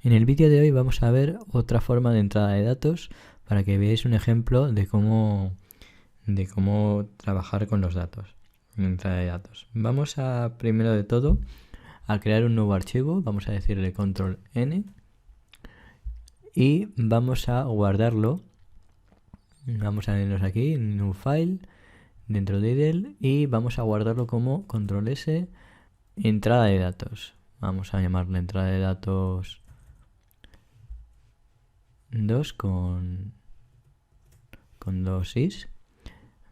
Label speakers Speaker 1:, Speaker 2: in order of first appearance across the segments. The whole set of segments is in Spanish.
Speaker 1: En el vídeo de hoy vamos a ver otra forma de entrada de datos para que veáis un ejemplo de cómo trabajar con los datos, en entrada de datos. Vamos a, primero de todo, a crear un nuevo archivo, vamos a decirle control N y vamos a guardarlo. Vamos a irnos aquí, New File, dentro de IDLE, y vamos a guardarlo como control S, entrada de datos. Vamos a llamarle entrada de datos 2 con 2 is,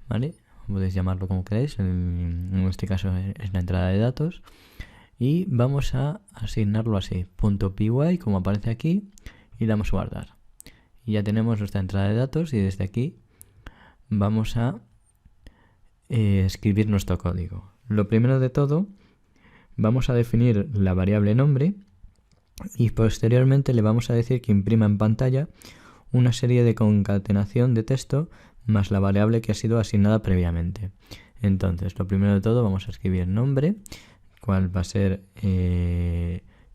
Speaker 1: ¿vale? Podéis llamarlo como queráis, en este caso es la entrada de datos. Y vamos a asignarlo así, .py, como aparece aquí, y damos guardar. Y ya tenemos nuestra entrada de datos y desde aquí vamos a escribir nuestro código. Lo primero de todo, vamos a definir la variable nombre y posteriormente le vamos a decir que imprima en pantalla una serie de concatenación de texto más la variable que ha sido asignada previamente. Entonces, lo primero de todo vamos a escribir nombre, cual va a ser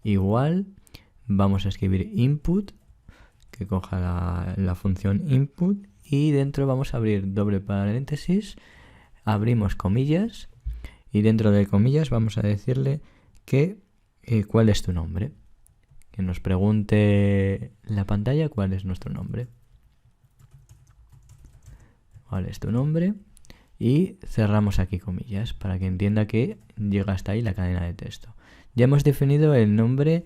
Speaker 1: igual, vamos a escribir input, que coja la función input, y dentro vamos a abrir doble paréntesis, abrimos comillas, y dentro de comillas vamos a decirle que cuál es tu nombre. Que nos pregunte la pantalla cuál es nuestro nombre. ¿Cuál es tu nombre? Y cerramos aquí comillas para que entienda que llega hasta ahí la cadena de texto. Ya hemos definido el nombre,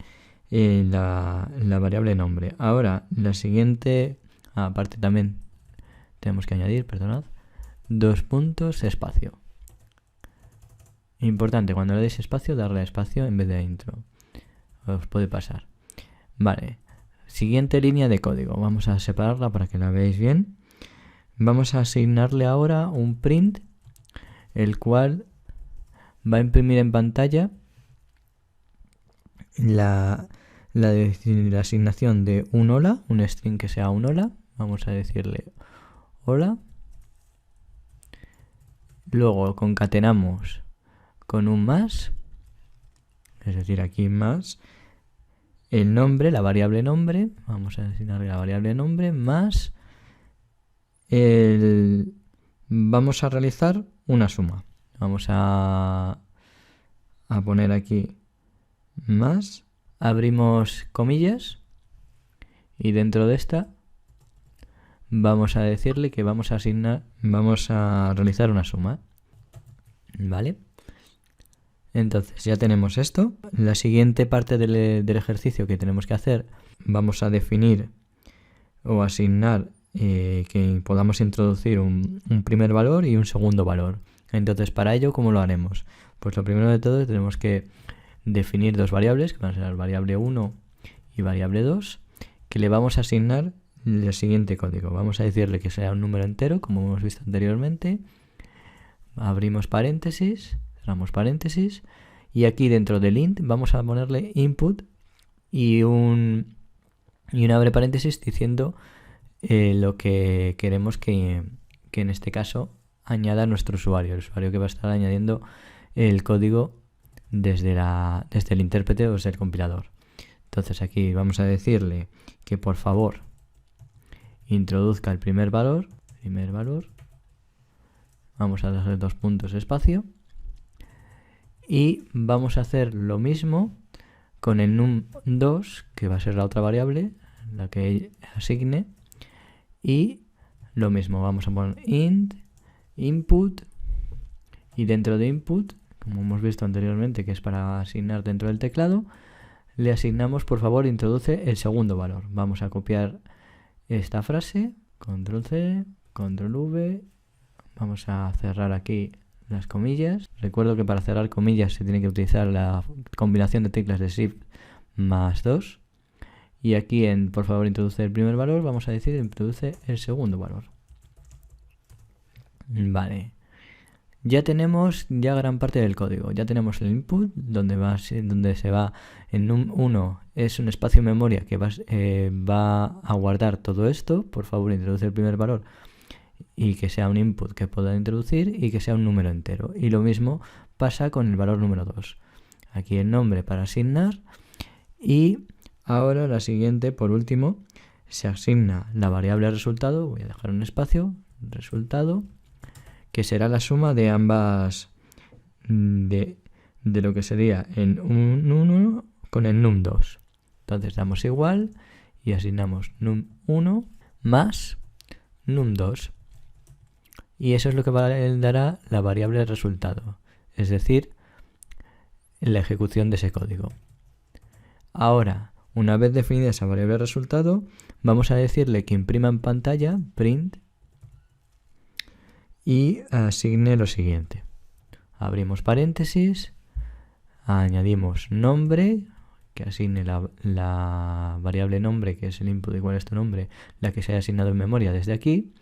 Speaker 1: la variable nombre. Ahora, la siguiente, aparte también tenemos que añadir, perdonad, 2 puntos espacio. Importante, cuando le deis espacio, darle espacio en vez de intro. Os puede pasar. Vale, siguiente línea de código. Vamos a separarla para que la veáis bien. Vamos a asignarle ahora un print, el cual va a imprimir en pantalla la asignación de un hola, un string que sea un hola. Vamos a decirle hola. Luego concatenamos con un más, es decir, aquí más el nombre, la variable nombre. Vamos a asignarle la variable nombre más vamos a realizar una suma. Vamos a poner aquí más, abrimos comillas y dentro de esta vamos a decirle que vamos a realizar una suma, ¿vale? Entonces ya tenemos esto. La siguiente parte del ejercicio que tenemos que hacer, vamos a definir o asignar que podamos introducir un primer valor y un segundo valor. Entonces, para ello, ¿cómo lo haremos? Pues lo primero de todo tenemos que definir dos variables, que van a ser variable 1 y variable 2, que le vamos a asignar el siguiente código. Vamos a decirle que sea un número entero, como hemos visto anteriormente. Abrimos paréntesis, cerramos paréntesis, y aquí dentro del int vamos a ponerle input y un abre paréntesis diciendo lo que queremos que en este caso añada nuestro usuario, el usuario que va a estar añadiendo el código desde el intérprete o desde el compilador. Entonces aquí vamos a decirle que por favor introduzca el primer valor, vamos a darle 2 puntos espacio y vamos a hacer lo mismo con el num2, que va a ser la otra variable, la que asigne. Y lo mismo, vamos a poner int, input, y dentro de input, como hemos visto anteriormente que es para asignar dentro del teclado, le asignamos por favor introduce el segundo valor. Vamos a copiar esta frase, control C, control V, vamos a cerrar aquí las comillas. Recuerdo que para cerrar comillas se tiene que utilizar la combinación de teclas de Shift más 2. Y aquí en por favor introduce el primer valor, vamos a decir introduce el segundo valor. Vale. Ya tenemos gran parte del código. Ya tenemos el input, donde se va en num1, es un espacio de memoria que va a guardar todo esto. Por favor introduce el primer valor y que sea un input que pueda introducir y que sea un número entero. Y lo mismo pasa con el valor número 2. Aquí el nombre para asignar y Ahora la siguiente, por último, se asigna la variable resultado, voy a dejar un espacio, resultado, que será la suma de ambas, de lo que sería en num1 con el num2. Entonces damos igual y asignamos num1 más num2. Y eso es lo que dará la variable resultado, es decir, la ejecución de ese código. Ahora, una vez definida esa variable resultado, vamos a decirle que imprima en pantalla print y asigne lo siguiente. Abrimos paréntesis, añadimos nombre, que asigne la variable nombre, que es el input igual a este nombre, la que se haya asignado en memoria desde aquí.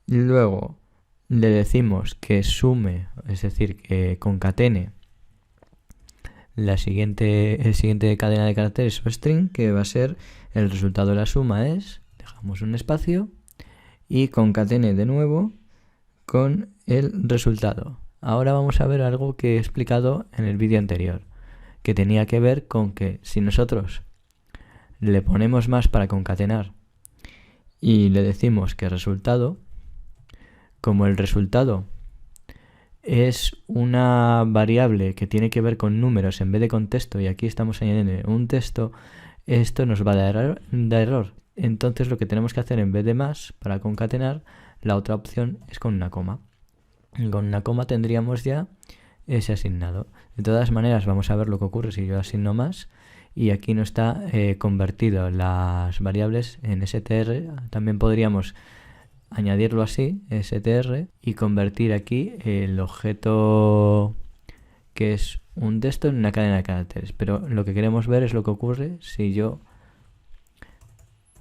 Speaker 1: Luego le decimos que sume, es decir, que concatene el siguiente cadena de caracteres o string, que va a ser el resultado de la suma es, dejamos un espacio, y concatene de nuevo con el resultado. Ahora vamos a ver algo que he explicado en el vídeo anterior, que tenía que ver con que si nosotros le ponemos más para concatenar y le decimos que resultado, como el resultado es una variable que tiene que ver con números en vez de con texto, y aquí estamos añadiendo un texto, esto nos va a dar error. Entonces lo que tenemos que hacer en vez de más para concatenar, la otra opción es con una coma. Con una coma tendríamos ya ese asignado. De todas maneras, vamos a ver lo que ocurre si yo asigno más, y aquí no está convertido las variables en str. También podríamos añadirlo así, str, y convertir aquí el objeto que es un texto en una cadena de caracteres. Pero lo que queremos ver es lo que ocurre si yo...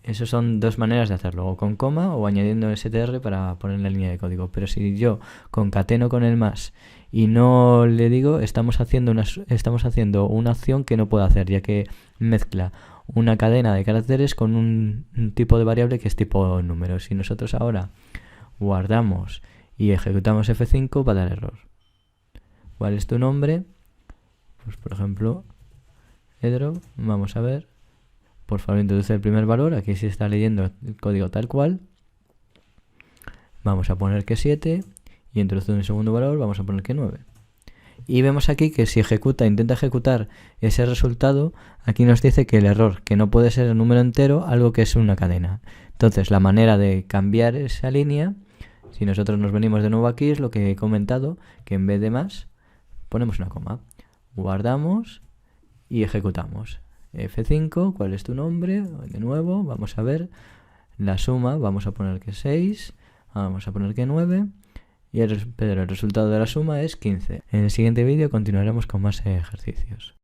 Speaker 1: Esas son dos maneras de hacerlo, o con coma o añadiendo str para poner la línea de código. Pero si yo concateno con el más y no le digo, estamos haciendo una acción que no puedo hacer, ya que mezcla una cadena de caracteres con un tipo de variable que es tipo número. Si nosotros ahora guardamos y ejecutamos F5, va a dar error. ¿Cuál es tu nombre? Pues por ejemplo, Pedro. Vamos a ver. Por favor, introduce el primer valor. Aquí se está leyendo el código tal cual. Vamos a poner que 7 y introduce un segundo valor, vamos a poner que 9. Y vemos aquí que si intenta ejecutar ese resultado, aquí nos dice que el error, que no puede ser un número entero, algo que es una cadena. Entonces la manera de cambiar esa línea, si nosotros nos venimos de nuevo aquí, es lo que he comentado, que en vez de más ponemos una coma. Guardamos y ejecutamos. F5, ¿cuál es tu nombre? De nuevo, vamos a ver la suma, vamos a poner que 6, vamos a poner que 9. Pero el resultado de la suma es 15. En el siguiente vídeo continuaremos con más ejercicios.